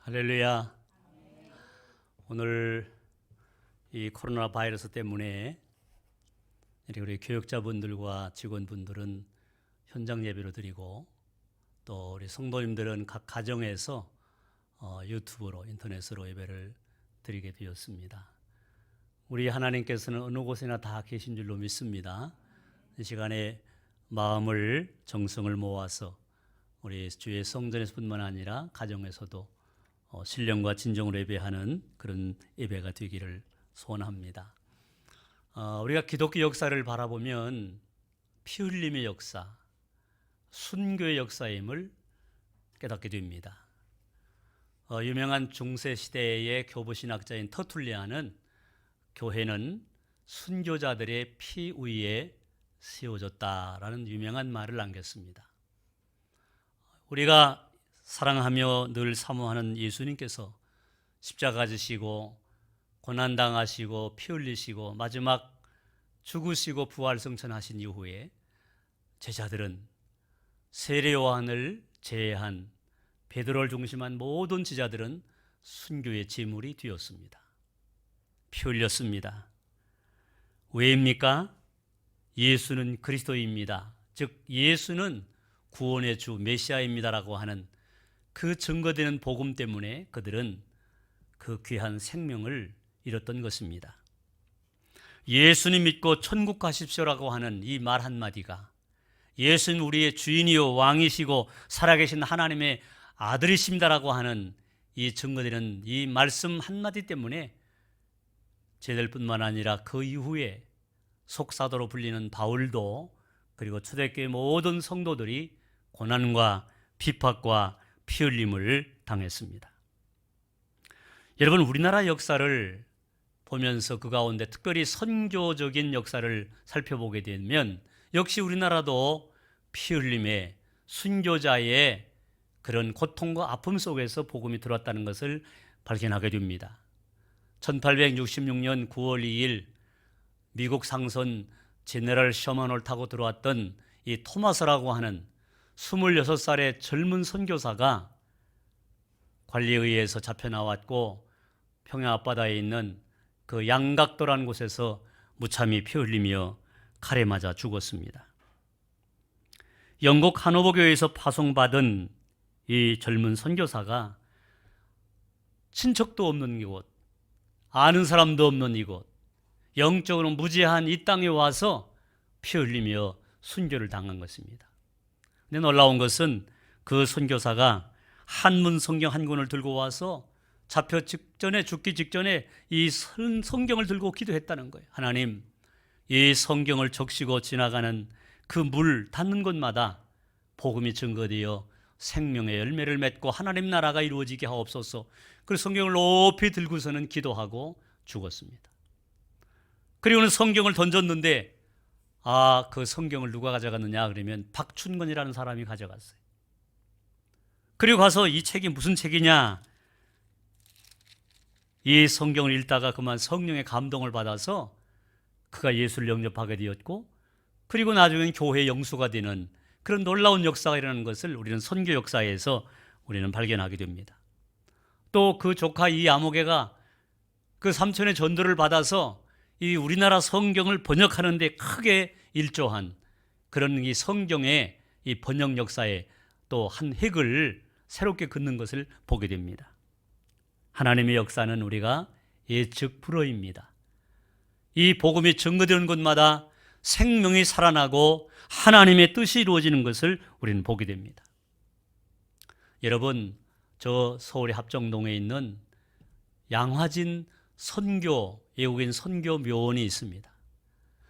할렐루야. 오늘 이 코로나 바이러스 때문에 우리 교육자분들과 직원분들은 현장 예배로 드리고, 또 우리 성도님들은 각 가정에서 유튜브로, 인터넷으로 예배를 드리게 되었습니다. 우리 하나님께서는 어느 곳에나 다 계신 줄로 믿습니다. 이 시간에 마음을, 정성을 모아서 우리 주의 성전에서뿐만 아니라 가정에서도 신령과 진정으로 예배하는 그런 예배가 되기를 소원합니다. 우리가 기독교 역사를 바라보면 피 흘림의 역사, 순교의 역사임을 깨닫게 됩니다. 유명한 중세시대의 교부신학자인 터툴리안은 교회는 순교자들의 피 위에 세워졌다라는 유명한 말을 남겼습니다. 우리가 사랑하며 늘 사모하는 예수님께서 십자가 지시고 고난당하시고 피 흘리시고 마지막 죽으시고 부활승천하신 이후에 제자들은 세례 요한을 제외한 베드로를 중심한 모든 제자들은 순교의 제물이 되었습니다. 피 흘렸습니다. 왜입니까? 예수는 그리스도입니다. 즉 예수는 구원의 주 메시아입니다라고 하는 그 증거되는 복음 때문에 그들은 그 귀한 생명을 잃었던 것입니다. 예수님 믿고 천국 가십시오라고 하는 이 말 한마디가, 예수는 우리의 주인이요 왕이시고 살아계신 하나님의 아들이십니다라고 하는 이 증거되는 이 말씀 한마디 때문에 제자들뿐만 아니라 그 이후에 속사도로 불리는 바울도, 그리고 초대교회 모든 성도들이 고난과 비박과 피 흘림을 당했습니다. 여러분, 우리나라 역사를 보면서 그 가운데 특별히 선교적인 역사를 살펴보게 되면 역시 우리나라도 피 흘림의 순교자의 그런 고통과 아픔 속에서 복음이 들어왔다는 것을 발견하게 됩니다. 1866년 9월 2일 미국 상선 제너럴 셔먼을 타고 들어왔던 이 토마스라고 하는 26살의 젊은 선교사가 관리에 의해서 잡혀 나왔고 평야 앞바다에 있는 그 양각도라는 곳에서 무참히 피 흘리며 칼에 맞아 죽었습니다. 영국 하노버 교회에서 파송받은 이 젊은 선교사가 친척도 없는 이곳, 아는 사람도 없는 이곳, 영적으로 무지한 이 땅에 와서 피 흘리며 순교를 당한 것입니다. 근데 놀라운 것은 그 선교사가 한문 성경 한 권을 들고 와서 잡혀 직전에, 죽기 직전에 이 성경을 들고 기도했다는 거예요. 하나님, 이 성경을 적시고 지나가는 그 물 닿는 곳마다 복음이 증거되어 생명의 열매를 맺고 하나님 나라가 이루어지게 하옵소서. 그 성경을 높이 들고서는 기도하고 죽었습니다. 그리고는 성경을 던졌는데 그 성경을 누가 가져갔느냐 그러면 박춘건이라는 사람이 가져갔어요. 그리고 가서 이 책이 무슨 책이냐, 이 성경을 읽다가 그만 성령의 감동을 받아서 그가 예수를 영접하게 되었고, 그리고 나중엔 교회 영수가 되는 그런 놀라운 역사가 일어나는 것을 우리는 선교 역사에서 우리는 발견하게 됩니다. 또 그 조카 이 아모개가 그 삼촌의 전도를 받아서 이 우리나라 성경을 번역하는 데 크게 일조한 그런 이 성경의 이 번역 역사에 또 한 획을 새롭게 긋는 것을 보게 됩니다. 하나님의 역사는 우리가 예측 불허입니다. 이 복음이 증거되는 곳마다 생명이 살아나고 하나님의 뜻이 이루어지는 것을 우리는 보게 됩니다. 여러분, 저 서울의 합정동에 있는 양화진 선교, 외국인 선교 묘원이 있습니다.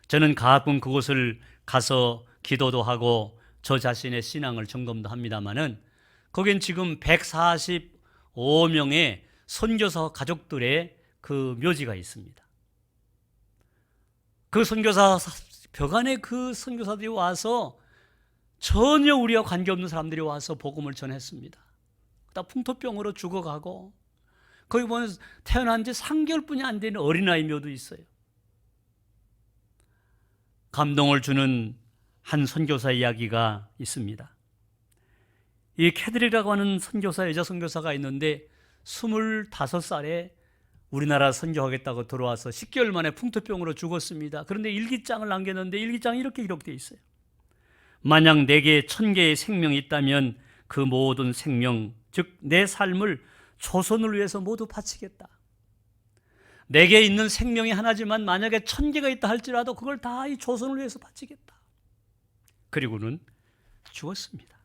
저는 가끔 그곳을 가서 기도도 하고 저 자신의 신앙을 점검도 합니다마는 거긴 지금 145명의 선교사 가족들의 그 묘지가 있습니다. 그 선교사 벽안에 그 선교사들이 와서 전혀 우리와 관계없는 사람들이 와서 복음을 전했습니다. 다 풍토병으로 죽어가고, 거기 보면 태어난 지 3개월뿐이 안 되는 어린아이 묘도 있어요. 감동을 주는 한 선교사 이야기가 있습니다. 이 캐드리라고 하는 선교사, 여자 선교사가 있는데 25살에 우리나라 선교하겠다고 들어와서 10개월 만에 풍토병으로 죽었습니다. 그런데 일기장을 남겼는데 일기장이 이렇게 기록되어 있어요. 만약 내게 1000개의 생명이 있다면 그 모든 생명, 즉 내 삶을 조선을 위해서 모두 바치겠다. 내게 있는 생명이 하나지만 만약에 1000개가 있다 할지라도 그걸 다 이 조선을 위해서 바치겠다. 그리고는 죽었습니다.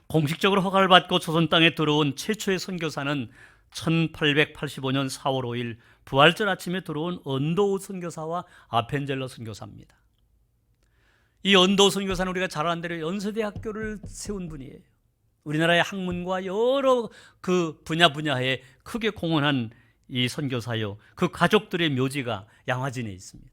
공식적으로 허가를 받고 조선 땅에 들어온 최초의 선교사는 1885년 4월 5일 부활절 아침에 들어온 언도우 선교사와 아펜젤러 선교사입니다. 이 언도우 선교사는 우리가 잘 아는 대로 연세대학교를 세운 분이에요. 우리나라의 학문과 여러 그 분야에 크게 공헌한 이 선교사요. 그 가족들의 묘지가 양화진에 있습니다.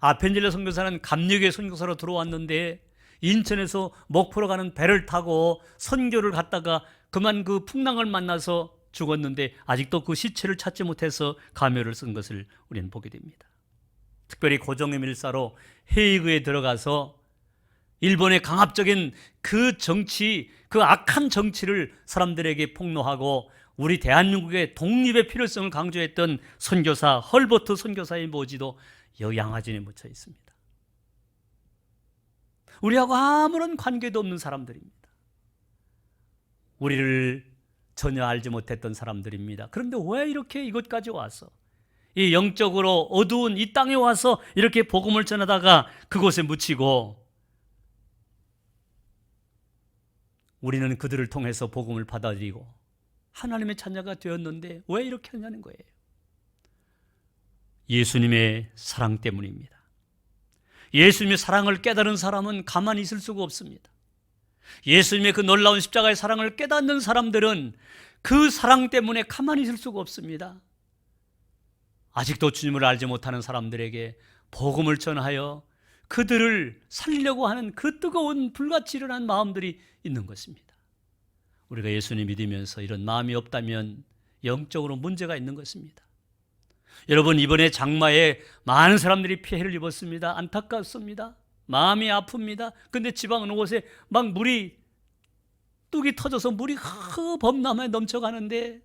아펜젤러 선교사는 감리교회 선교사로 들어왔는데 인천에서 목포로 가는 배를 타고 선교를 갔다가 그만 그 풍랑을 만나서 죽었는데 아직도 그 시체를 찾지 못해서 가묘를 쓴 것을 우리는 보게 됩니다. 특별히 고종의 밀사로 헤이그에 들어가서 일본의 강압적인 그 정치, 그 악한 정치를 사람들에게 폭로하고 우리 대한민국의 독립의 필요성을 강조했던 선교사 헐버트 선교사의 묘지도 여기 양화진에 묻혀 있습니다. 우리하고 아무런 관계도 없는 사람들입니다. 우리를 전혀 알지 못했던 사람들입니다. 그런데 왜 이렇게 이곳까지 와서 이 영적으로 어두운 이 땅에 와서 이렇게 복음을 전하다가 그곳에 묻히고 우리는 그들을 통해서 복음을 받아들이고 하나님의 자녀가 되었는데 왜 이렇게 하냐는 거예요. 예수님의 사랑 때문입니다. 예수님의 사랑을 깨달은 사람은 가만히 있을 수가 없습니다. 예수님의 그 놀라운 십자가의 사랑을 깨닫는 사람들은 그 사랑 때문에 가만히 있을 수가 없습니다. 아직도 주님을 알지 못하는 사람들에게 복음을 전하여 그들을 살리려고 하는 그 뜨거운 불같이 일어난 마음들이 있는 것입니다. 우리가 예수님 믿으면서 이런 마음이 없다면 영적으로 문제가 있는 것입니다. 여러분, 이번에 장마에 많은 사람들이 피해를 입었습니다. 안타깝습니다. 마음이 아픕니다. 근데 지방 어느 곳에 막 물이 뚝이 터져서 물이 범람에 넘쳐가는데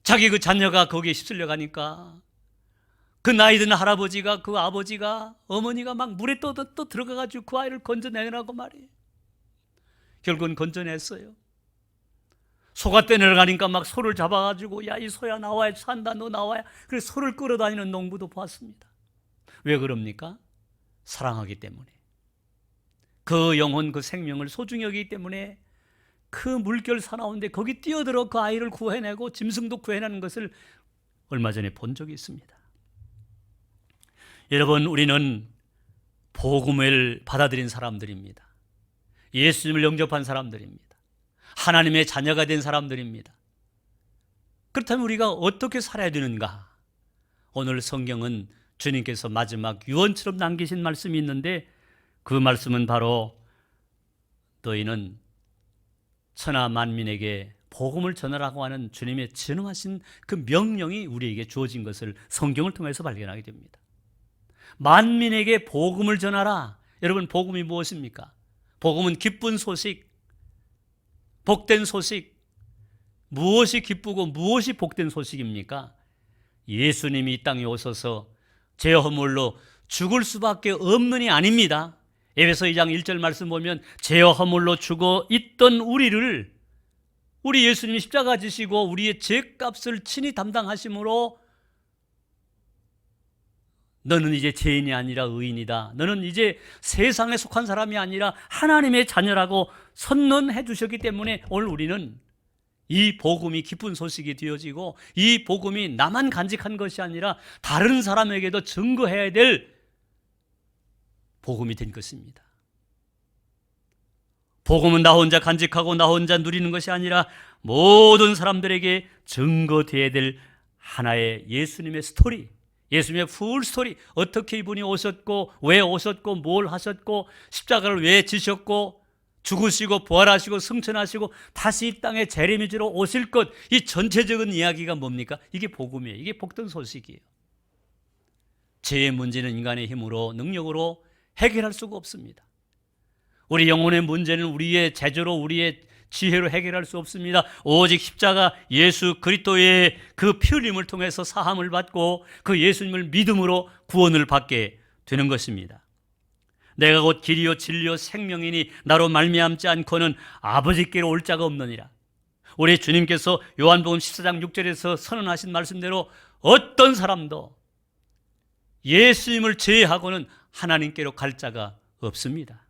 자기 그 자녀가 거기에 휩쓸려 가니까 그 나이 든 할아버지가 그 아버지가 어머니가 막 물에 또 들어가가지고 그 아이를 건져내라고 말이에요. 결국은 건져냈어요. 소가 떼내려가니까 막 소를 잡아가지고 야, 이 소야 나와야 산다, 너 나와야. 그래서 소를 끌어다니는 농부도 봤습니다. 왜 그럽니까? 사랑하기 때문에. 그 영혼, 그 생명을 소중히 여기기 때문에 그 물결 사나운데 거기 뛰어들어 그 아이를 구해내고 짐승도 구해내는 것을 얼마 전에 본 적이 있습니다. 여러분, 우리는 복음을 받아들인 사람들입니다. 예수님을 영접한 사람들입니다. 하나님의 자녀가 된 사람들입니다. 그렇다면 우리가 어떻게 살아야 되는가? 오늘 성경은 주님께서 마지막 유언처럼 남기신 말씀이 있는데 그 말씀은 바로 너희는 천하 만민에게 복음을 전하라고 하는 주님의 진노하신 그 명령이 우리에게 주어진 것을 성경을 통해서 발견하게 됩니다. 만민에게 복음을 전하라. 여러분, 복음이 무엇입니까? 복음은 기쁜 소식, 복된 소식. 무엇이 기쁘고 무엇이 복된 소식입니까? 예수님이 이 땅에 오셔서 제 허물로 죽을 수밖에 없는이 아닙니다. 에베소 2장 1절 말씀 보면 죄와 허물로 죽어 있던 우리를 우리 예수님이 십자가 지시고 우리의 죄값을 친히 담당하심으로 너는 이제 죄인이 아니라 의인이다. 너는 이제 세상에 속한 사람이 아니라 하나님의 자녀라고 선언해 주셨기 때문에 오늘 우리는 이 복음이 기쁜 소식이 되어지고 이 복음이 나만 간직한 것이 아니라 다른 사람에게도 증거해야 될 복음이 된 것입니다. 복음은 나 혼자 간직하고 나 혼자 누리는 것이 아니라 모든 사람들에게 증거되어야 될 하나의 예수님의 스토리, 예수님의 풀 스토리. 어떻게 이분이 오셨고 왜 오셨고 뭘 하셨고 십자가를 왜 지셨고 죽으시고 부활하시고 승천하시고 다시 이 땅에 재림이지로 오실 것, 이 전체적인 이야기가 뭡니까? 이게 복음이에요. 이게 복된 소식이에요. 죄의 문제는 인간의 힘으로 능력으로 해결할 수가 없습니다. 우리 영혼의 문제는 우리의 제조로 우리의 지혜로 해결할 수 없습니다. 오직 십자가 예수 그리스도의 그 피 흘림을 통해서 사함을 받고 그 예수님을 믿음으로 구원을 받게 되는 것입니다. 내가 곧 길이요 진리요 생명이니 나로 말미암지 않고는 아버지께로 올 자가 없느니라. 우리 주님께서 요한복음 14장 6절에서 선언하신 말씀대로 어떤 사람도 예수님을 제외하고는 하나님께로 갈 자가 없습니다.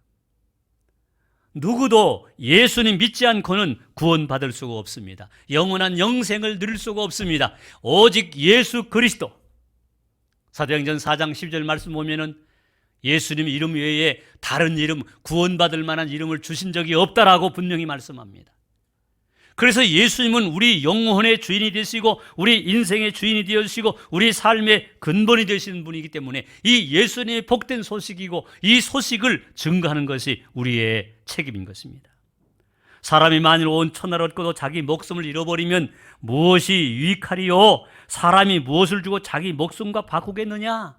누구도 예수님 믿지 않고는 구원받을 수가 없습니다. 영원한 영생을 누릴 수가 없습니다. 오직 예수 그리스도. 사도행전 4장 10절 말씀 보면은 예수님 이름 외에 다른 이름, 구원받을 만한 이름을 주신 적이 없다라고 분명히 말씀합니다. 그래서 예수님은 우리 영혼의 주인이 되시고 우리 인생의 주인이 되시고 우리 삶의 근본이 되시는 분이기 때문에 이 예수님의 복된 소식이고 이 소식을 증거하는 것이 우리의 책임인 것입니다. 사람이 만일 온 천하를 얻고도 자기 목숨을 잃어버리면 무엇이 유익하리요? 사람이 무엇을 주고 자기 목숨과 바꾸겠느냐?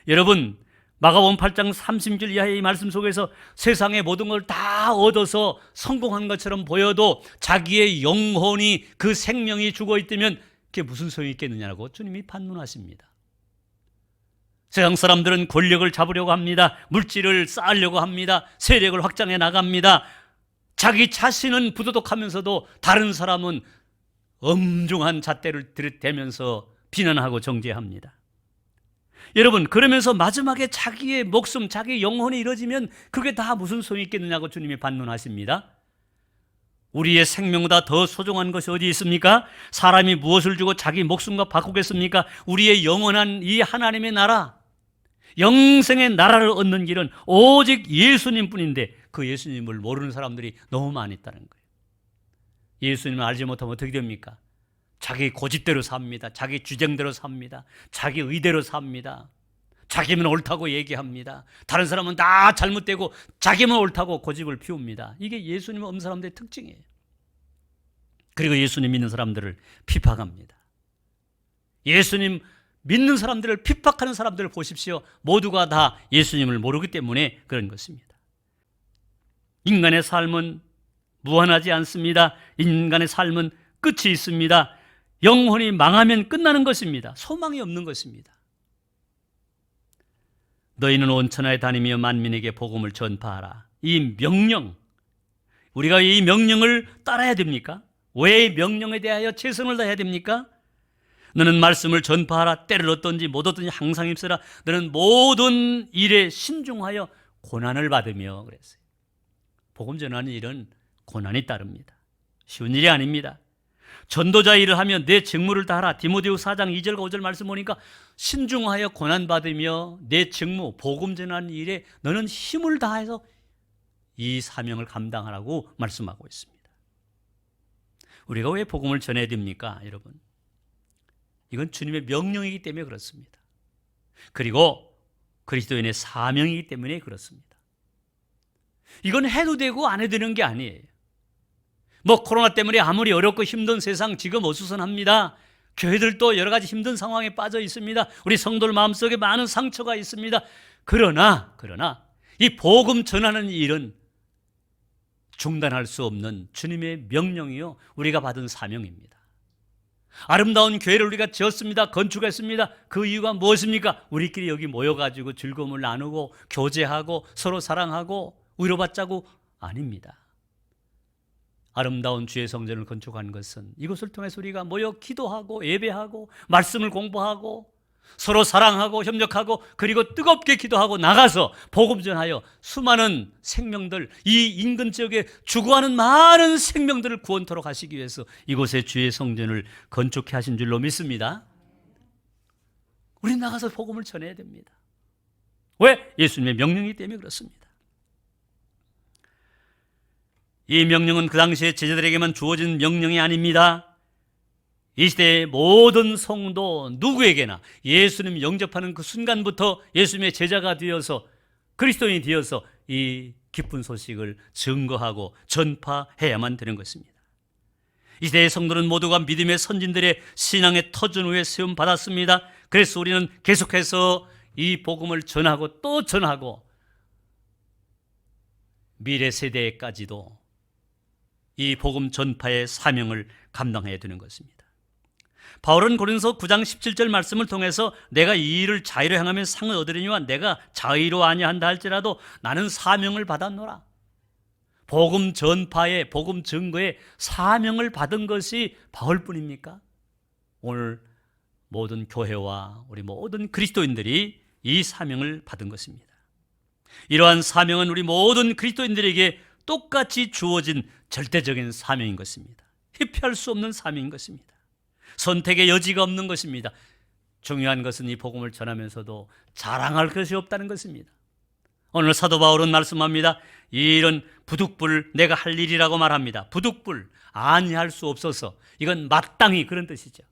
여러분, 마가복음 8장 30절 이하의 이 말씀 속에서 세상의 모든 걸 다 얻어서 성공한 것처럼 보여도 자기의 영혼이 그 생명이 죽어 있다면 그게 무슨 소용이 있겠느냐고 주님이 반문하십니다. 세상 사람들은 권력을 잡으려고 합니다. 물질을 쌓으려고 합니다. 세력을 확장해 나갑니다. 자기 자신은 부도덕하면서도 다른 사람은 엄중한 잣대를 들이대면서 비난하고 정죄합니다. 여러분, 그러면서 마지막에 자기의 목숨, 자기 영혼이 이루어지면 그게 다 무슨 소용이 있겠느냐고 주님이 반문하십니다. 우리의 생명보다 더 소중한 것이 어디 있습니까? 사람이 무엇을 주고 자기 목숨과 바꾸겠습니까? 우리의 영원한 이 하나님의 나라, 영생의 나라를 얻는 길은 오직 예수님 뿐인데 그 예수님을 모르는 사람들이 너무 많이 있다는 거예요. 예수님을 알지 못하면 어떻게 됩니까? 자기 고집대로 삽니다. 자기 주장대로 삽니다. 자기 의대로 삽니다. 자기만 옳다고 얘기합니다. 다른 사람은 다 잘못되고 자기만 옳다고 고집을 피웁니다. 이게 예수님 없는 사람들의 특징이에요. 그리고 예수님 믿는 사람들을 핍박합니다. 예수님 믿는 사람들을 핍박하는 사람들을 보십시오. 모두가 다 예수님을 모르기 때문에 그런 것입니다. 인간의 삶은 무한하지 않습니다. 인간의 삶은 끝이 있습니다. 영혼이 망하면 끝나는 것입니다. 소망이 없는 것입니다. 너희는 온 천하에 다니며 만민에게 복음을 전파하라. 이 명령, 우리가 이 명령을 따라야 됩니까? 왜 명령에 대하여 최선을 다해야 됩니까? 너는 말씀을 전파하라. 때를 얻든지 못 얻든지 항상 힘쓰라. 너는 모든 일에 신중하여 고난을 받으며 그랬어요. 복음 전하는 일은 고난이 따릅니다. 쉬운 일이 아닙니다. 전도자 일을 하면 내 직무를 다하라. 디모데후서 4장 2절과 5절 말씀 보니까 신중하여 고난받으며 내 직무, 복음 전하는 일에 너는 힘을 다해서 이 사명을 감당하라고 말씀하고 있습니다. 우리가 왜 복음을 전해야 됩니까, 여러분? 이건 주님의 명령이기 때문에 그렇습니다. 그리고 그리스도인의 사명이기 때문에 그렇습니다. 이건 해도 되고 안 해도 되는 게 아니에요. 코로나 때문에 아무리 어렵고 힘든 세상 지금 어수선합니다. 교회들도 여러 가지 힘든 상황에 빠져 있습니다. 우리 성도들 마음속에 많은 상처가 있습니다. 그러나 이 복음 전하는 일은 중단할 수 없는 주님의 명령이요, 우리가 받은 사명입니다. 아름다운 교회를 우리가 지었습니다. 건축했습니다. 그 이유가 무엇입니까? 우리끼리 여기 모여가지고 즐거움을 나누고 교제하고 서로 사랑하고 위로받자고? 아닙니다. 아름다운 주의 성전을 건축한 것은 이것을 통해서 우리가 모여 기도하고 예배하고 말씀을 공부하고 서로 사랑하고 협력하고 그리고 뜨겁게 기도하고 나가서 복음 전하여 수많은 생명들, 이 인근 지역에 죽어가는 많은 생명들을 구원토록 하시기 위해서 이곳에 주의 성전을 건축해 하신 줄로 믿습니다. 우리 나가서 복음을 전해야 됩니다. 왜? 예수님의 명령이기 때문에 그렇습니다. 이 명령은 그 당시에 제자들에게만 주어진 명령이 아닙니다. 이 시대의 모든 성도 누구에게나 예수님 영접하는 그 순간부터 예수님의 제자가 되어서 그리스도인이 되어서 이 기쁜 소식을 증거하고 전파해야만 되는 것입니다. 이 시대의 성도는 모두가 믿음의 선진들의 신앙의 터전 위에 세움 받았습니다. 그래서 우리는 계속해서 이 복음을 전하고 또 전하고 미래 세대까지도 이 복음 전파의 사명을 감당해야 되는 것입니다. 바울은 고린도서 9장 17절 말씀을 통해서 내가 이 일을 자의로 행하면 상을 얻으려니와 내가 자의로 아니한다 할지라도 나는 사명을 받았노라. 복음 전파에, 복음 증거에 사명을 받은 것이 바울뿐입니까? 오늘 모든 교회와 우리 모든 그리스도인들이 이 사명을 받은 것입니다. 이러한 사명은 우리 모든 그리스도인들에게 똑같이 주어진 절대적인 사명인 것입니다. 회피할 수 없는 사명인 것입니다. 선택의 여지가 없는 것입니다. 중요한 것은 이 복음을 전하면서도 자랑할 것이 없다는 것입니다. 오늘 사도 바울은 말씀합니다. 이 일은 부득불 내가 할 일이라고 말합니다. 부득불, 아니할 수 없어서, 이건 마땅히 그런 뜻이죠.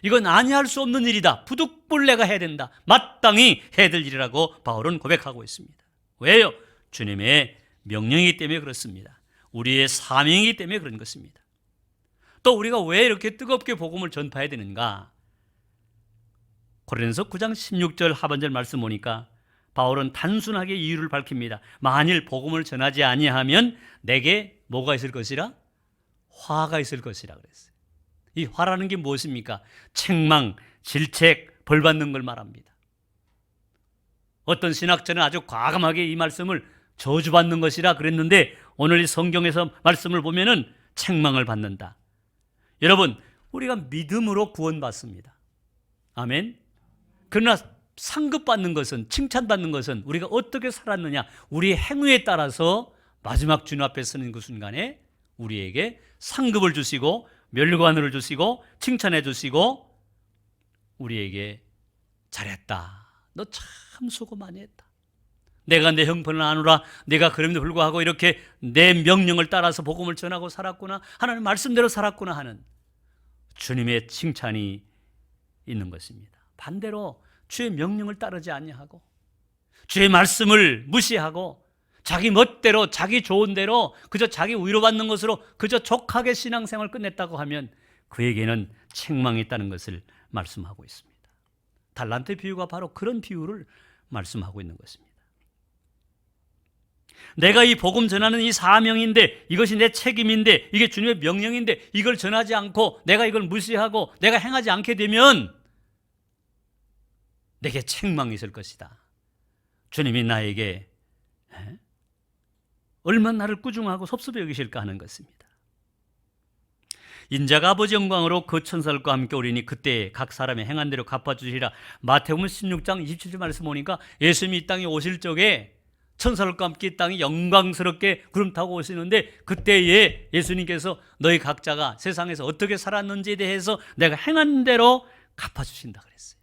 이건 아니할 수 없는 일이다. 부득불 내가 해야 된다. 마땅히 해야 될 일이라고 바울은 고백하고 있습니다. 왜요? 주님의 명령이기 때문에 그렇습니다. 우리의 사명이기 때문에 그런 것입니다. 또 우리가 왜 이렇게 뜨겁게 복음을 전파해야 되는가? 고린도서 9장 16절 하반절 말씀 보니까 바울은 단순하게 이유를 밝힙니다. 만일 복음을 전하지 아니하면 내게 뭐가 있을 것이라? 화가 있을 것이라 그랬어요. 이 화라는 게 무엇입니까? 책망, 질책, 벌 받는 걸 말합니다. 어떤 신학자는 아주 과감하게 이 말씀을 저주받는 것이라 그랬는데 오늘 이 성경에서 말씀을 보면은 책망을 받는다. 여러분, 우리가 믿음으로 구원받습니다. 아멘. 그러나 상급받는 것은, 칭찬받는 것은 우리가 어떻게 살았느냐, 우리의 행위에 따라서 마지막 주님 앞에 서는 그 순간에 우리에게 상급을 주시고 멸관을 주시고 칭찬해 주시고 우리에게 잘했다, 너 참 수고 많이 했다, 내가 내 형편을 아노라, 내가 그럼에도 불구하고 이렇게 내 명령을 따라서 복음을 전하고 살았구나, 하나님 말씀대로 살았구나 하는 주님의 칭찬이 있는 것입니다. 반대로 주의 명령을 따르지 아니하고 주의 말씀을 무시하고 자기 멋대로, 자기 좋은 대로 그저 자기 위로받는 것으로 그저 족하게 신앙생활을 끝냈다고 하면 그에게는 책망이 있다는 것을 말씀하고 있습니다. 달란트 비유가 바로 그런 비유를 말씀하고 있는 것입니다. 내가 이 복음 전하는 이 사명인데, 이것이 내 책임인데, 이게 주님의 명령인데 이걸 전하지 않고 내가 이걸 무시하고 내가 행하지 않게 되면 내게 책망이 있을 것이다. 주님이 나에게 얼마나 나를 꾸중하고 섭섭해 여기실까 하는 것입니다. 인자가 아버지 영광으로 그 천사들과 함께 오리니 그때 각 사람의 행한 대로 갚아주시리라. 마태복음 16장 27절 말씀 보니까 예수님이 이 땅에 오실 적에 천사들과 함께 이 땅에 영광스럽게 구름 타고 오시는데 그때에 예수님께서 너희 각자가 세상에서 어떻게 살았는지에 대해서 내가 행한 대로 갚아주신다 그랬어요.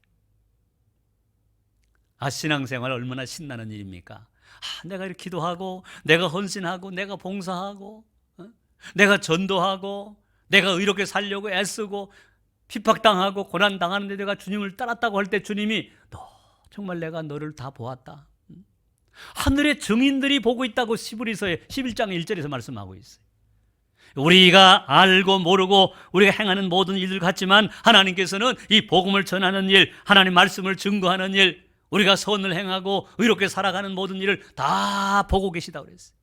신앙생활 얼마나 신나는 일입니까? 내가 이렇게 기도하고 내가 헌신하고 내가 봉사하고 내가 전도하고 내가 의롭게 살려고 애쓰고 핍박당하고 고난당하는데 내가 주님을 따랐다고 할 때 주님이 너 정말 내가 너를 다 보았다, 하늘의 증인들이 보고 있다고 히브리서의 11장 1절에서 말씀하고 있어요. 우리가 알고 모르고 우리가 행하는 모든 일들 같지만 하나님께서는 이 복음을 전하는 일, 하나님 말씀을 증거하는 일, 우리가 선을 행하고 의롭게 살아가는 모든 일을 다 보고 계시다고 그랬어요.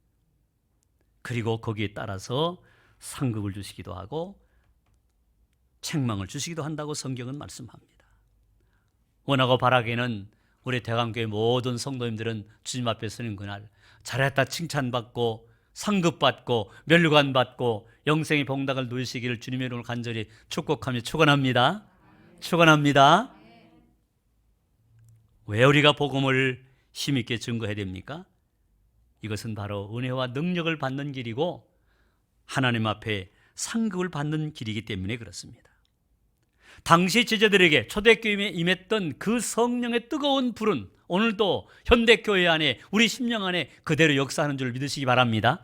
그리고 거기에 따라서 상급을 주시기도 하고 책망을 주시기도 한다고 성경은 말씀합니다. 원하고 바라기는 우리 대강교회 모든 성도님들은 주님 앞에 서는 그날 잘했다 칭찬받고 상급받고 멸관받고 영생의 봉닭을 누리시기를 주님의 이름으로 간절히 축복하며 축원합니다. 축원합니다. 왜 우리가 복음을 힘있게 증거해야 됩니까? 이것은 바로 은혜와 능력을 받는 길이고 하나님 앞에 상급을 받는 길이기 때문에 그렇습니다. 당시 제자들에게 초대교회에 임했던 그 성령의 뜨거운 불은 오늘도 현대교회 안에 우리 심령 안에 그대로 역사하는 줄 믿으시기 바랍니다.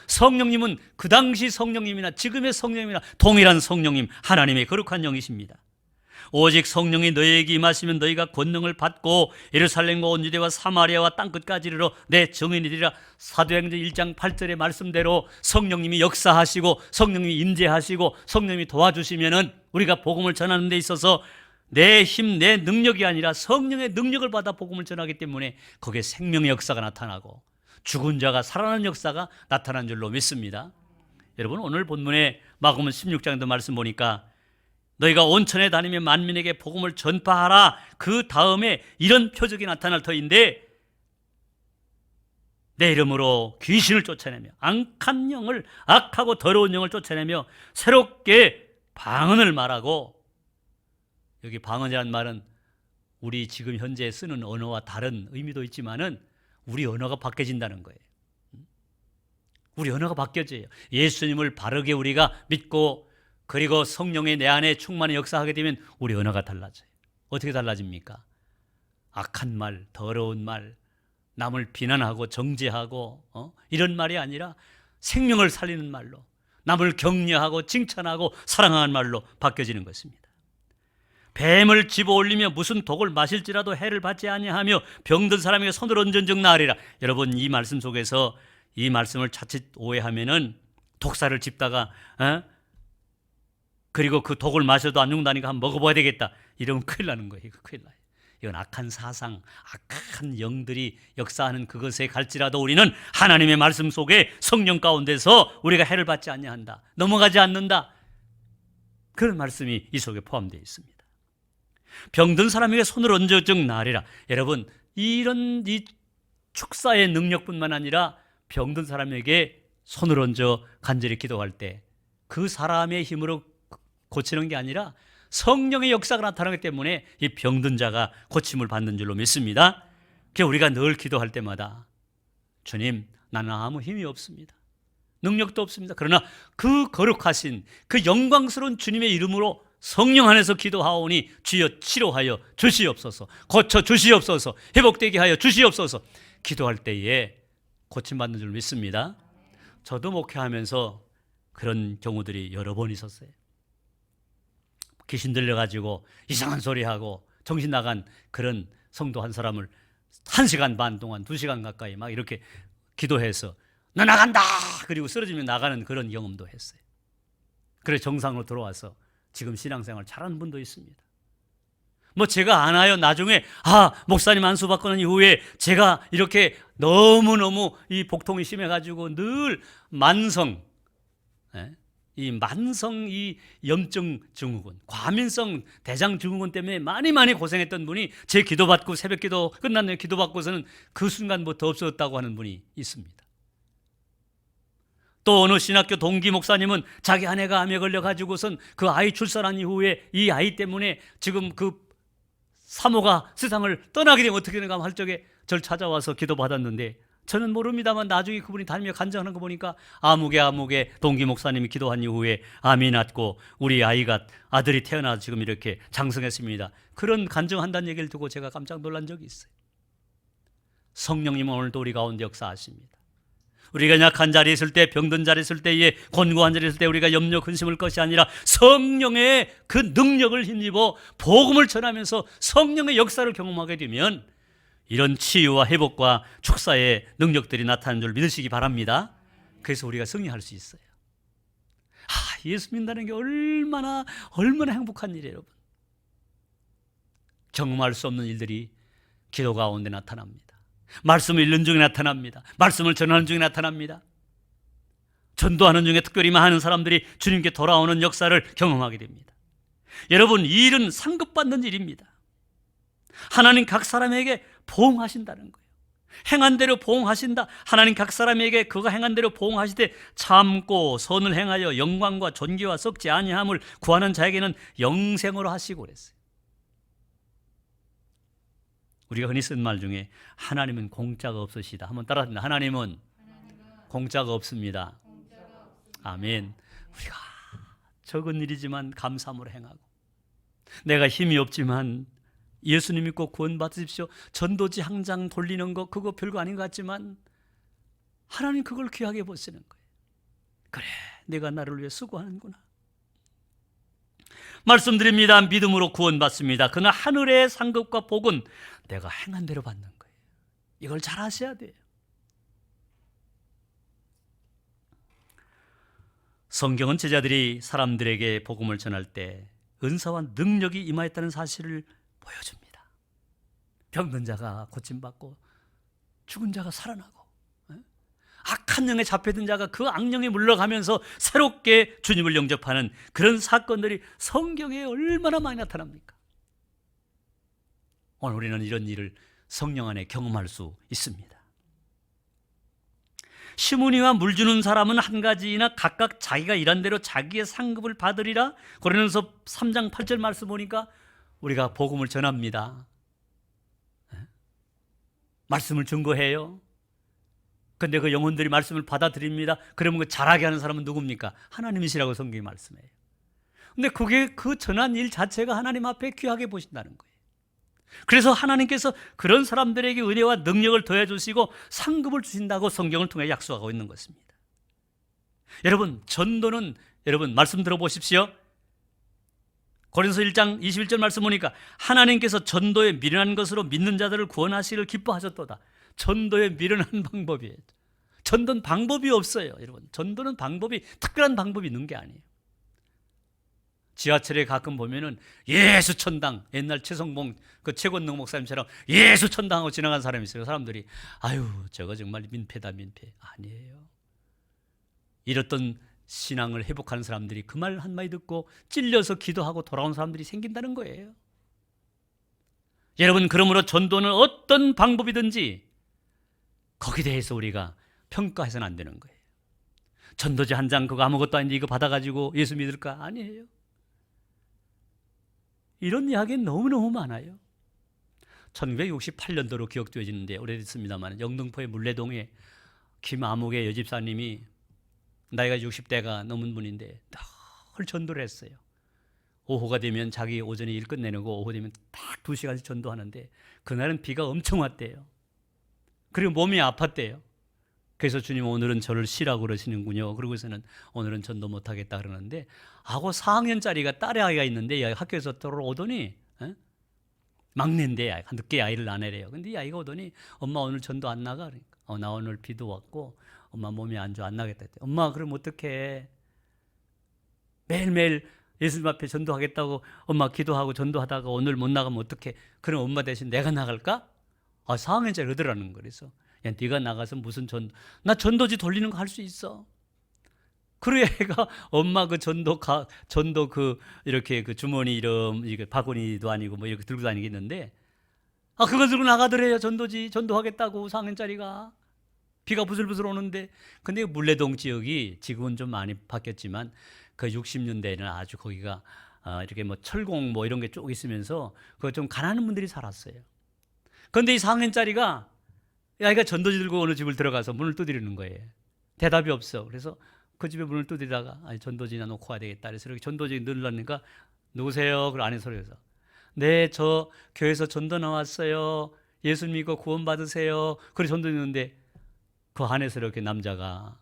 성령님은 그 당시 성령님이나 지금의 성령님이나 동일한 성령님, 하나님의 거룩한 영이십니다. 오직 성령이 너희에게 임하시면 너희가 권능을 받고 예루살렘과 온 유대와 사마리아와 땅끝까지 이르러 내 증인이 되리라. 사도행전 1장 8절의 말씀대로 성령님이 역사하시고 성령님이 임재하시고 성령님이 도와주시면은 우리가 복음을 전하는 데 있어서 내 힘, 내 능력이 아니라 성령의 능력을 받아 복음을 전하기 때문에 거기에 생명의 역사가 나타나고 죽은 자가 살아나는 역사가 나타난 줄로 믿습니다. 여러분 오늘 본문의 마가복음 16장도 말씀 보니까 너희가 온천에 다니며 만민에게 복음을 전파하라. 그 다음에 이런 표적이 나타날 터인데 내 이름으로 귀신을 쫓아내며 악한 영을, 악하고 더러운 영을 쫓아내며 새롭게 방언을 말하고, 여기 방언이라는 말은 우리 지금 현재 쓰는 언어와 다른 의미도 있지만은 우리 언어가 바뀌어진다는 거예요. 우리 언어가 바뀌어져요. 예수님을 바르게 우리가 믿고 그리고 성령의 내 안에 충만히 역사하게 되면 우리 언어가 달라져요. 어떻게 달라집니까? 악한 말, 더러운 말, 남을 비난하고 정죄하고 이런 말이 아니라 생명을 살리는 말로, 남을 격려하고 칭찬하고 사랑하는 말로 바뀌어지는 것입니다. 뱀을 집어올리며 무슨 독을 마실지라도 해를 받지 아니하며 병든 사람에게 손을 얹은즉 나으리라. 여러분 이 말씀 속에서 이 말씀을 자칫 오해하면은 독사를 집다가 그리고 그 독을 마셔도 안 죽는다니까 한번 먹어봐야 되겠다 이러면 큰일 나는 거예요. 이거 큰일 나요. 이건 악한 사상, 악한 영들이 역사하는 그것에 갈지라도 우리는 하나님의 말씀 속에 성령 가운데서 우리가 해를 받지 아니한다, 넘어가지 않는다, 그런 말씀이 이 속에 포함되어 있습니다. 병든 사람에게 손을 얹어즉 나으리라. 여러분 이런 이 축사의 능력뿐만 아니라 병든 사람에게 손을 얹어 간절히 기도할 때 그 사람의 힘으로 고치는 게 아니라 성령의 역사가 나타나기 때문에 이 병든 자가 고침을 받는 줄로 믿습니다. 그래서 우리가 늘 기도할 때마다 주님, 나는 아무 힘이 없습니다. 능력도 없습니다. 그러나 그 거룩하신 그 영광스러운 주님의 이름으로 성령 안에서 기도하오니 주여 치료하여 주시옵소서, 고쳐 주시옵소서, 회복되게 하여 주시옵소서. 기도할 때에 고침받는 줄 믿습니다. 저도 목회하면서 그런 경우들이 여러 번 있었어요. 귀신 들려가지고 이상한 소리하고 정신 나간 그런 성도 한 사람을 1시간 반 동안 2시간 가까이 막 이렇게 기도해서 너 나간다! 그리고 쓰러지면 나가는 그런 경험도 했어요. 그래서 정상으로 들어와서 지금 신앙생활 잘하는 분도 있습니다. 뭐 제가 아나요? 나중에 목사님 안수 받고 난 이후에 제가 이렇게 너무너무 이 복통이 심해가지고 늘 만성 이 염증 증후군, 과민성 대장 증후군 때문에 많이 고생했던 분이 제 기도받고 새벽 기도 끝난 후에 기도받고서는 그 순간부터 없어졌다고 하는 분이 있습니다. 또 어느 신학교 동기 목사님은 자기 아내가 암에 걸려가지고선 그 아이 출산한 이후에 이 아이 때문에 지금 그 사모가 세상을 떠나게 되면 어떻게 되는가 할 적에 저를 찾아와서 기도받았는데 저는 모릅니다만 나중에 그분이 다니며 간증하는 거 보니까 아무개 동기 목사님이 기도한 이후에 암이 낫고 우리 아들이 태어나서 지금 이렇게 장성했습니다. 그런 간증한다는 얘기를 듣고 제가 깜짝 놀란 적이 있어요. 성령님은 오늘도 우리 가운데 역사하십니다. 우리가 약한 자리에 있을 때, 병든 자리에 있을 때에, 곤고한 자리에 있을 때 우리가 염려 근심할 것이 아니라 성령의 그 능력을 힘입어 복음을 전하면서 성령의 역사를 경험하게 되면 이런 치유와 회복과 축사의 능력들이 나타나는 줄 믿으시기 바랍니다. 그래서 우리가 승리할 수 있어요. 예수 믿는다는 게 얼마나 행복한 일이에요, 여러분. 경험할 수 없는 일들이 기도 가운데 나타납니다. 말씀을 읽는 중에 나타납니다. 말씀을 전하는 중에 나타납니다. 전도하는 중에 특별히 많은 사람들이 주님께 돌아오는 역사를 경험하게 됩니다. 여러분, 이 일은 상급받는 일입니다. 하나님 각 사람에게 보응하신다는 거예요. 행한 대로 보응하신다. 하나님 각 사람에게 그가 행한 대로 보응하시되 참고 선을 행하여 영광과 존귀와 썩지 아니함을 구하는 자에게는 영생으로 하시고 그랬어요. 우리가 흔히 쓴 말 중에 하나님은 공짜가 없으시다. 한번 따라합니다. 하나님은 공짜가 없습니다. 아멘. 우리가 적은 일이지만 감사함으로 행하고, 내가 힘이 없지만 예수님 믿고 구원 받으십시오. 전도지 항장 돌리는 거 그거 별거 아닌 것 같지만 하나님 그걸 귀하게 보시는 거예요. 그래, 내가 나를 위해 수고하는구나. 말씀드립니다. 믿음으로 구원받습니다. 그러나 하늘의 상급과 복은 내가 행한 대로 받는 거예요. 이걸 잘 아셔야 돼요. 성경은 제자들이 사람들에게 복음을 전할 때 은사와 능력이 임하였다는 사실을 보여줍니다. 병든 자가 고침받고 죽은 자가 살아나고 악한 영에 잡혀든 자가 그 악령에 물러가면서 새롭게 주님을 영접하는 그런 사건들이 성경에 얼마나 많이 나타납니까? 오늘 우리는 이런 일을 성령 안에 경험할 수 있습니다. 시므니와 물 주는 사람은 한 가지이나 각각 자기가 일한 대로 자기의 상급을 받으리라. 고린도서 3장 8절 말씀 보니까 우리가 복음을 전합니다. 말씀을 증거해요. 근데 그 영혼들이 말씀을 받아들입니다. 그러면 그 잘하게 하는 사람은 누굽니까? 하나님이시라고 성경이 말씀해요. 근데 그게 그 전한 일 자체가 하나님 앞에 귀하게 보신다는 거예요. 그래서 하나님께서 그런 사람들에게 은혜와 능력을 더해 주시고 상급을 주신다고 성경을 통해 약속하고 있는 것입니다. 여러분, 전도는 여러분 말씀 들어보십시오. 고린도서 1장 21절 말씀 보니까 하나님께서 전도에 미련한 것으로 믿는 자들을 구원하시기를 기뻐하셨도다. 전도에 미련한 방법이에요. 전도는 방법이 없어요. 여러분, 전도는 방법이 특별한 방법이 있는 게 아니에요. 지하철에 가끔 보면은 예수 천당, 옛날 최성봉 그 최권능 목사님처럼 예수 천당하고 지나간 사람이 있어요. 사람들이 아유 저거 정말 민폐다 민폐. 아니에요. 이랬던 신앙을 회복하는 사람들이 그 말 한마디 듣고 찔려서 기도하고 돌아온 사람들이 생긴다는 거예요. 여러분, 그러므로 전도는 어떤 방법이든지 거기에 대해서 우리가 평가해서는 안 되는 거예요. 전도지 한 장 그거 아무것도 아닌데 이거 받아가지고 예수 믿을까? 아니에요. 이런 이야기는 너무너무 많아요. 1968년도로 기억되어지는데 오래됐습니다만 영등포의 물레동에 김아묵의 여집사님이 나이가 60대가 넘은 분인데 늘 전도를 했어요. 오후가 되면 자기 오전에 일 끝내고 오후 되면 딱 2시간씩 전도하는데 그날은 비가 엄청 왔대요. 그리고 몸이 아팠대요. 그래서 주님 오늘은 저를 쉬라고 그러시는군요. 그러고서는 오늘은 전도 못하겠다 그러는데 하고 4학년짜리가 딸의 아이가 있는데 학교에서 들어오더니 막내인데 늦게 아이를 낳으래요. 근데 이 아이가 오더니 엄마 오늘 전도 안 나가? 그러니까 나 오늘 비도 왔고 엄마 몸이 안 좋아 안 나겠다 했대. 엄마 그럼 어떡해? 매일매일 예수님 앞에 전도하겠다고 엄마 기도하고 전도하다가 오늘 못 나가면 어떡해? 그럼 엄마 대신 내가 나갈까? 4학년짜리 그러더라는 거예요. 그래서 야 네가 나가서 무슨 나 전도지 돌리는 거 할 수 있어. 그래 애가 엄마 그 전도 그 이렇게 그 주머니 이름 이게 바구니도 아니고 뭐 이렇게 들고 다니겠는데 그거 들고 나가더래요. 전도지 전도하겠다고 4학년짜리가 비가 부슬부슬 오는데. 근데 물레동 지역이 지금은 좀 많이 바뀌었지만 그 60년대에는 아주 거기가 이렇게 뭐 철공 뭐 이런 게 쭉 있으면서 그 좀 가난한 분들이 살았어요. 그런데 이 4학년짜리가 아이가 전도지 들고 어느 집을 들어가서 문을 두드리는 거예요. 대답이 없어. 그래서 그 집에 문을 두드리다가 전도지나 놓고 와야 되겠다. 그래서 이렇게 전도지 넣으려니까 누구세요? 그 안에 소리에서 네, 저 교회에서 전도 나왔어요. 예수 믿고 구원 받으세요. 그래서 전도 넣는데 그 안에서 이렇게 남자가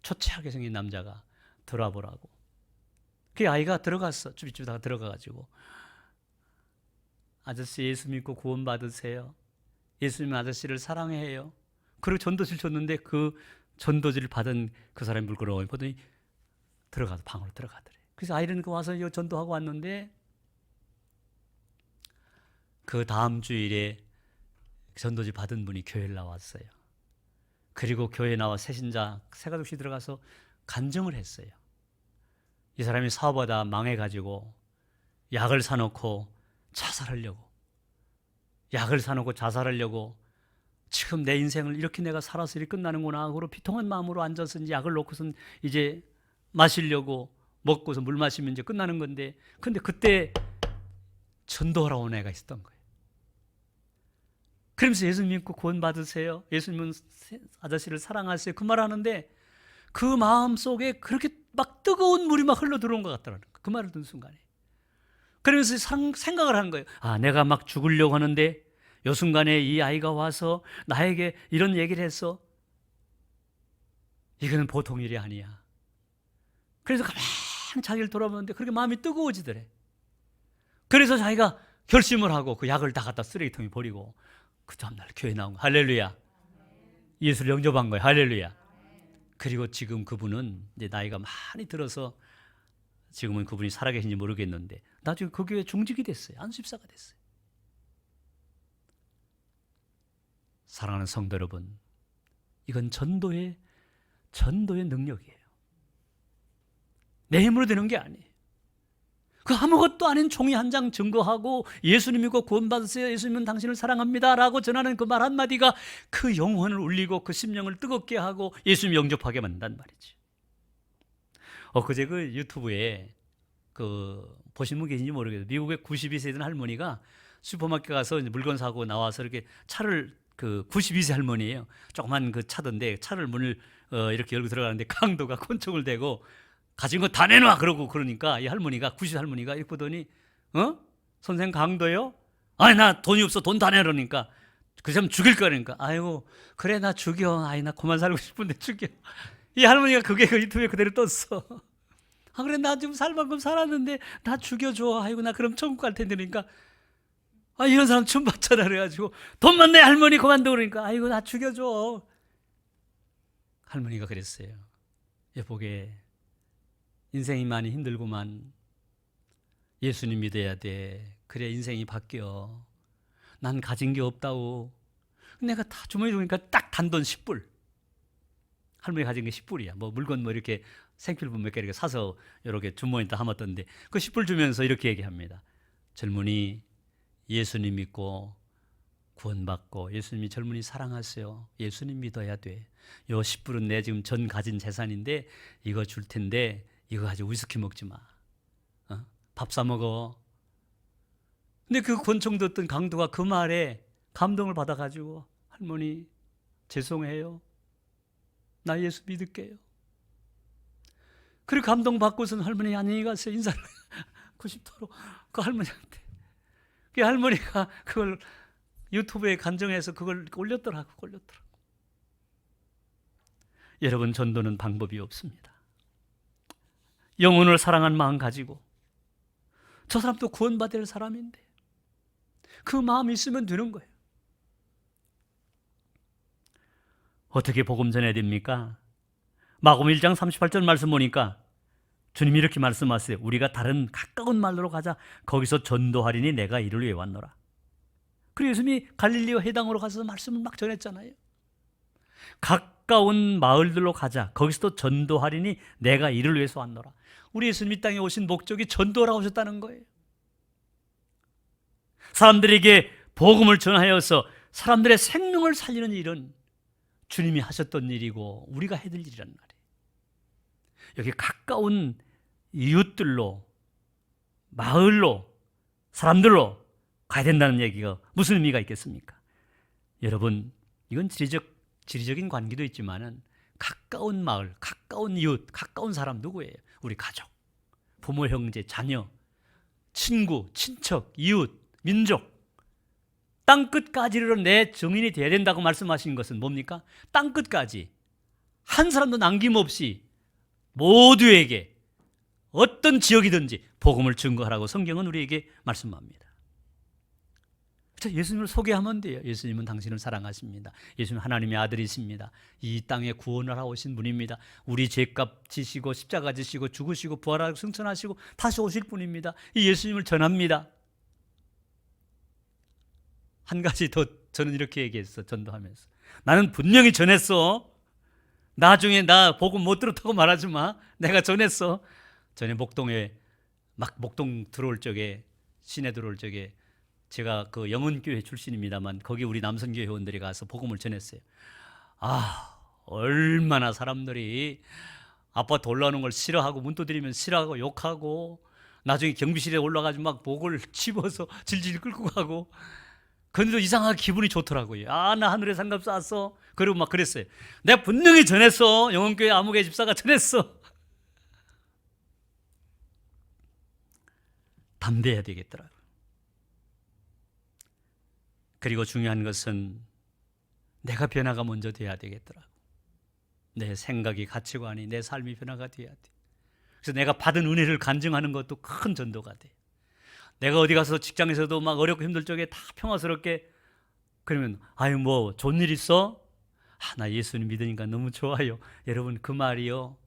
초췌하게 생긴 남자가 들어와 보라고. 그 아이가 들어갔어. 쭈비쭈비다가 들어가가지고 아저씨 예수 믿고 구원 받으세요. 예수님 아저씨를 사랑해요. 그리고 전도지를 줬는데 그 전도지를 받은 그 사람이 물끄러워 보더니 들어가서 방으로 들어가더래. 그래서 아이는 와서 전도하고 왔는데 그 다음 주일에 전도지 받은 분이 교회를 나왔어요. 그리고 교회에 나와 새신자 새가족씩 들어가서 간증을 했어요. 이 사람이 사업하다 망해가지고 약을 사놓고 자살하려고 지금 내 인생을 이렇게 내가 살아서 이렇게 끝나는구나 하고 비통한 마음으로 앉아서 이제 약을 놓고선 이제 마시려고 먹고서 물 마시면 이제 끝나는 건데 근데 그때 전도하러 온 애가 있었던 거예요. 그러면서 예수 믿고 구원 받으세요. 예수님은 아저씨를 사랑하세요. 그 말 하는데 그 마음 속에 그렇게 막 뜨거운 물이 막 흘러 들어온 것 같더라는 거예요. 그 말을 듣는 순간에. 그러면서 생각을 하는 거예요. 내가 막 죽으려고 하는데 요 순간에 이 아이가 와서 나에게 이런 얘기를 했어. 이거는 보통 일이 아니야. 그래서 가만히 자기를 돌아보는데 그렇게 마음이 뜨거워지더래. 그래서 자기가 결심을 하고 그 약을 다 갖다 쓰레기통에 버리고 그 다음날 교회 나온 거. 할렐루야. 예수를 영접한 거예요. 할렐루야. 그리고 지금 그분은 이제 나이가 많이 들어서 지금은 그분이 살아계신지 모르겠는데 나중에 그 교회 중직이 됐어요. 안수집사가 됐어요. 사랑하는 성도 여러분, 이건 전도의 능력이에요. 내 힘으로 되는 게 아니에요. 그 아무것도 아닌 종이 한 장 증거하고 예수님이고 구원받으세요, 예수님은 당신을 사랑합니다 라고 전하는 그 말 한마디가 그 영혼을 울리고 그 심령을 뜨겁게 하고 예수님 영접하게 만든단 말이지. 그제 그 유튜브에 보신 분 계신지 모르겠어요. 미국의 92세 된 할머니가 슈퍼마켓 가서 물건 사고 나와서 이렇게 차를, 92세 할머니예요. 조그만 그 차던데 차를 문을 이렇게 열고 들어가는데 강도가 권총을 대고 가진 거 다 내놔 그러니까 이 할머니가, 90세 할머니가 이렇게 보더니 선생 강도요? 아니 나 돈이 없어, 돈 다 내라니까 그 사람 죽일 거라니까. 아이고 그래 나 죽여. 아이 나 그만 살고 싶은데 죽여. 이 할머니가 그게 그 유튜브에 그대로 떴어. 그래 나 지금 살 만큼 살았는데 나 죽여줘. 아이고 나 그럼 천국 갈 텐데. 그러니까 이런 사람 춤 받잖아. 그래가지고 돈만 내 할머니 그만둬. 그러니까 아이고 나 죽여줘. 할머니가 그랬어요. 여보게 인생이 많이 힘들구만. 예수님 믿어야 돼. 그래 인생이 바뀌어. 난 가진 게 없다고. 내가 다 주머니에 주니까 딱 단돈 10불. 할머니 가진 게 10불이야. 뭐 물건 뭐 이렇게 생필품 몇 개 이렇게 사서 이렇게 주머니에다 담았던데 그 10불 주면서 이렇게 얘기합니다. 젊은이 예수님 믿고 구원받고 예수님이 젊은이 사랑하세요. 예수님 믿어야 돼. 요 10불은 내 지금 전 가진 재산인데 이거 줄 텐데 이거 가지고 위스키 먹지 마. 밥 사 먹어. 근데 그 권총 듣던 강도가 그 말에 감동을 받아가지고 할머니 죄송해요. 나 예수 믿을게요. 그리고 감동받고서는 할머니 안녕히 가세요. 인사를 90도로 그 할머니한테. 그 할머니가 그걸 유튜브에 간정해서 그걸 올렸더라고. 여러분 전도는 방법이 없습니다. 영혼을 사랑한 마음 가지고 저 사람도 구원받을 사람인데 그 마음이 있으면 되는 거예요. 어떻게 복음 전해야 됩니까? 마가복음 1장 38절 말씀 보니까 주님이 이렇게 말씀하세요. 우리가 다른 가까운 마을로 가자. 거기서 전도하리니 내가 이를 위해 왔노라. 그리고 예수님이 갈릴리와 해당으로 가서 말씀을 막 전했잖아요. 가까운 마을들로 가자. 거기서도 전도하리니 내가 이를 위해서 왔노라. 우리 예수님 이 땅에 오신 목적이 전도라고 하셨다는 거예요. 사람들에게 복음을 전하여서 사람들의 생명을 살리는 일은 주님이 하셨던 일이고 우리가 해야 될 일이란 말이에요. 여기 가까운 이웃들로, 마을로, 사람들로 가야 된다는 얘기가 무슨 의미가 있겠습니까? 여러분, 이건 지리적인 관계도 있지만은 가까운 마을, 가까운 이웃, 가까운 사람 누구예요? 우리 가족, 부모, 형제, 자녀, 친구, 친척, 이웃, 민족. 땅끝까지로 내 증인이 되어야 된다고 말씀하신 것은 뭡니까? 땅끝까지 한 사람도 남김없이 모두에게 어떤 지역이든지 복음을 증거하라고 성경은 우리에게 말씀합니다. 예수님을 소개하면 돼요. 예수님은 당신을 사랑하십니다. 예수님은 하나님의 아들이십니다. 이 땅에 구원을 하러 오신 분입니다. 우리 죄값 지시고 십자가 지시고 죽으시고 부활하고 승천하시고 다시 오실 분입니다. 이 예수님을 전합니다. 한 가지 더 저는 이렇게 얘기했어. 전도하면서 나는 분명히 전했어. 나중에 나 복음 못 들었다고 말하지 마. 내가 전했어. 전에 목동에 막 목동 들어올 적에, 시내 들어올 적에 제가 그 영은교회 출신입니다만 거기 우리 남선교회 회원들이 가서 복음을 전했어요. 얼마나 사람들이 아파트 올라오는 걸 싫어하고 문 두드리면 싫어하고 욕하고 나중에 경비실에 올라가지고 막 목을 집어서 질질 끌고 가고. 그런데도 이상하게 기분이 좋더라고요. 나 하늘에 상급 쌓았어. 그리고 막 그랬어요. 내가 분명히 전했어. 영원교회 아무개 집사가 전했어. 담대해야 되겠더라고요. 그리고 중요한 것은 내가 변화가 먼저 돼야 되겠더라고요. 내 생각이, 가치관이, 내 삶이 변화가 돼야 돼. 그래서 내가 받은 은혜를 간증하는 것도 큰 전도가 돼. 내가 어디 가서 직장에서도 막 어렵고 힘들 적에 다 평화스럽게 그러면 뭐 좋은 일 있어? 나 예수님 믿으니까 너무 좋아요. 여러분 그 말이요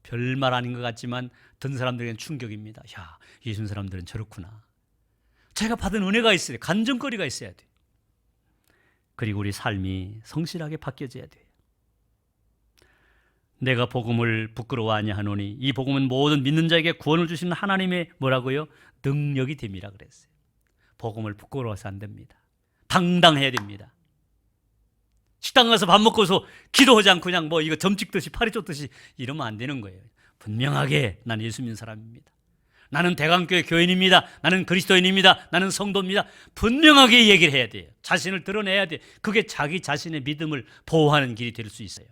별말 아닌 것 같지만 듣는 사람들에게는 충격입니다. 야, 예수 사람들은 저렇구나. 제가 받은 은혜가 있어야 돼. 간증거리가 있어야 돼. 그리고 우리 삶이 성실하게 바뀌어져야 돼요. 내가 복음을 부끄러워하냐 하노니 이 복음은 모든 믿는 자에게 구원을 주시는 하나님의 뭐라고요? 능력이 됨이라 그랬어요. 복음을 부끄러워서 안 됩니다. 당당해야 됩니다. 식당 가서 밥 먹고서 기도하지 않고 그냥 뭐 이거 점 찍듯이 파리 쫓듯이 이러면 안 되는 거예요. 분명하게 나는 예수 믿는 사람입니다. 나는 대강교회 교인입니다. 나는 그리스도인입니다. 나는 성도입니다. 분명하게 얘기를 해야 돼요. 자신을 드러내야 돼요. 그게 자기 자신의 믿음을 보호하는 길이 될 수 있어요.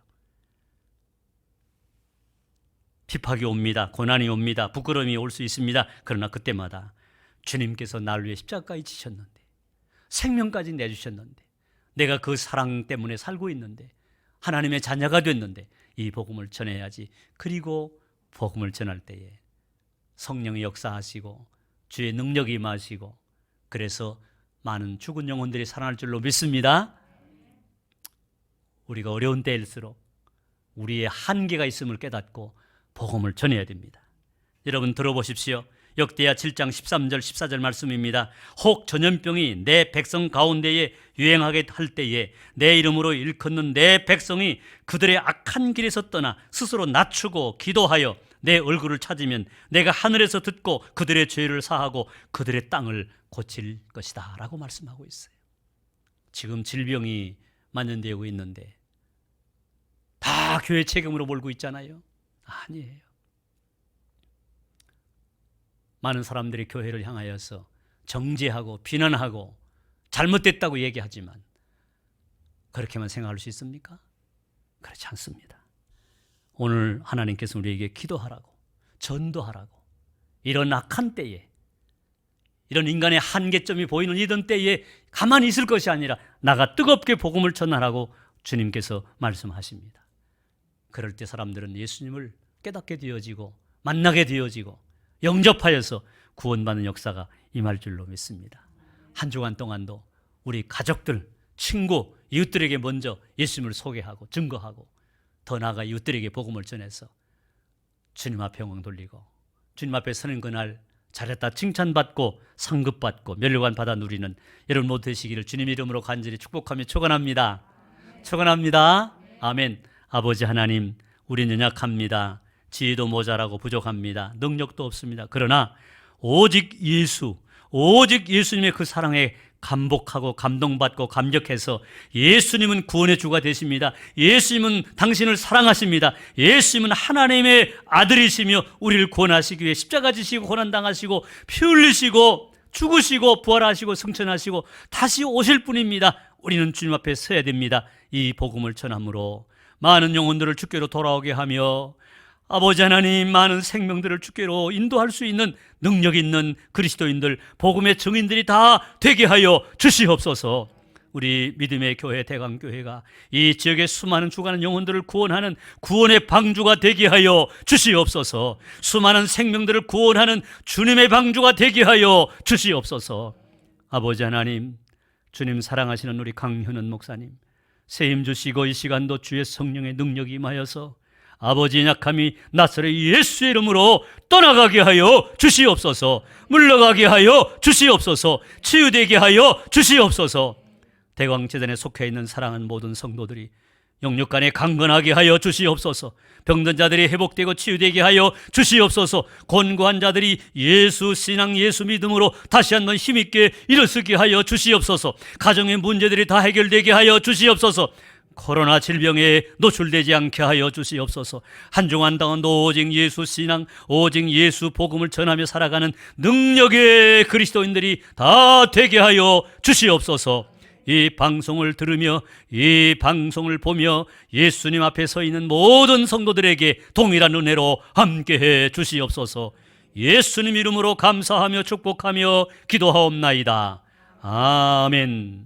핍박이 옵니다. 고난이 옵니다. 부끄러움이 올 수 있습니다. 그러나 그때마다 주님께서 나를 위해 십자가까지 지셨는데, 생명까지 내주셨는데, 내가 그 사랑 때문에 살고 있는데, 하나님의 자녀가 됐는데 이 복음을 전해야지. 그리고 복음을 전할 때에 성령이 역사하시고 주의 능력이 임하시고, 그래서 많은 죽은 영혼들이 살아날 줄로 믿습니다. 우리가 어려운 때일수록 우리의 한계가 있음을 깨닫고 복음을 전해야 됩니다. 여러분 들어보십시오. 역대하 7장 13절 14절 말씀입니다. 혹 전염병이 내 백성 가운데에 유행하게 할 때에 내 이름으로 일컫는 내 백성이 그들의 악한 길에서 떠나 스스로 낮추고 기도하여 내 얼굴을 찾으면 내가 하늘에서 듣고 그들의 죄를 사하고 그들의 땅을 고칠 것이다 라고 말씀하고 있어요. 지금 질병이 만연되고 있는데 다 교회 책임으로 몰고 있잖아요. 아니에요. 많은 사람들이 교회를 향하여서 정죄하고 비난하고 잘못됐다고 얘기하지만 그렇게만 생각할 수 있습니까? 그렇지 않습니다. 오늘 하나님께서 우리에게 기도하라고, 전도하라고, 이런 악한 때에, 이런 인간의 한계점이 보이는 이런 때에 가만히 있을 것이 아니라 나가 뜨겁게 복음을 전하라고 주님께서 말씀하십니다. 그럴 때 사람들은 예수님을 깨닫게 되어지고 만나게 되어지고 영접하여서 구원받는 역사가 임할 줄로 믿습니다. 한 주간 동안도 우리 가족들, 친구, 이웃들에게 먼저 예수님을 소개하고 증거하고 더 나아가 이웃들에게 복음을 전해서 주님 앞에 영광 돌리고 주님 앞에 서는 그날 잘했다 칭찬받고 상급받고 멸류관 받아 누리는 여러분 모두 되시기를 주님 이름으로 간절히 축복하며 축원합니다. 축원합니다. 아멘. 아버지 하나님, 우리는 연약합니다. 지혜도 모자라고 부족합니다. 능력도 없습니다. 그러나 오직 예수님의 그 사랑에 감복하고 감동받고 감격해서 예수님은 구원의 주가 되십니다. 예수님은 당신을 사랑하십니다. 예수님은 하나님의 아들이시며 우리를 구원하시기 위해 십자가 지시고 고난당하시고 피 흘리시고 죽으시고 부활하시고 승천하시고 다시 오실 분입니다. 우리는 주님 앞에 서야 됩니다. 이 복음을 전함으로 많은 영혼들을 주께로 돌아오게 하며 아버지 하나님, 많은 생명들을 주께로 인도할 수 있는 능력 있는 그리스도인들, 복음의 증인들이 다 되게 하여 주시옵소서. 우리 믿음의 교회 대강교회가 이 지역의 수많은 죽어가는 영혼들을 구원하는 구원의 방주가 되게 하여 주시옵소서. 수많은 생명들을 구원하는 주님의 방주가 되게 하여 주시옵소서. 아버지 하나님, 주님 사랑하시는 우리 강현은 목사님, 새 힘 주시고 이 시간도 주의 성령의 능력이 임하여서 아버지의 약함이 나사렛 예수의 이름으로 떠나가게 하여 주시옵소서. 물러가게 하여 주시옵소서. 치유되게 하여 주시옵소서. 대광제단에 속해 있는 사랑하는 모든 성도들이 영육간에 강건하게 하여 주시옵소서. 병든 자들이 회복되고 치유되게 하여 주시옵소서. 곤고한 자들이 예수 신앙 예수 믿음으로 다시 한번 힘있게 일어서게 하여 주시옵소서. 가정의 문제들이 다 해결되게 하여 주시옵소서. 코로나 질병에 노출되지 않게 하여 주시옵소서. 한 주간 동안도 오직 예수 신앙, 오직 예수 복음을 전하며 살아가는 능력의 그리스도인들이 다 되게 하여 주시옵소서. 이 방송을 들으며 이 방송을 보며 예수님 앞에 서 있는 모든 성도들에게 동일한 은혜로 함께해 주시옵소서. 예수님 이름으로 감사하며 축복하며 기도하옵나이다. 아멘.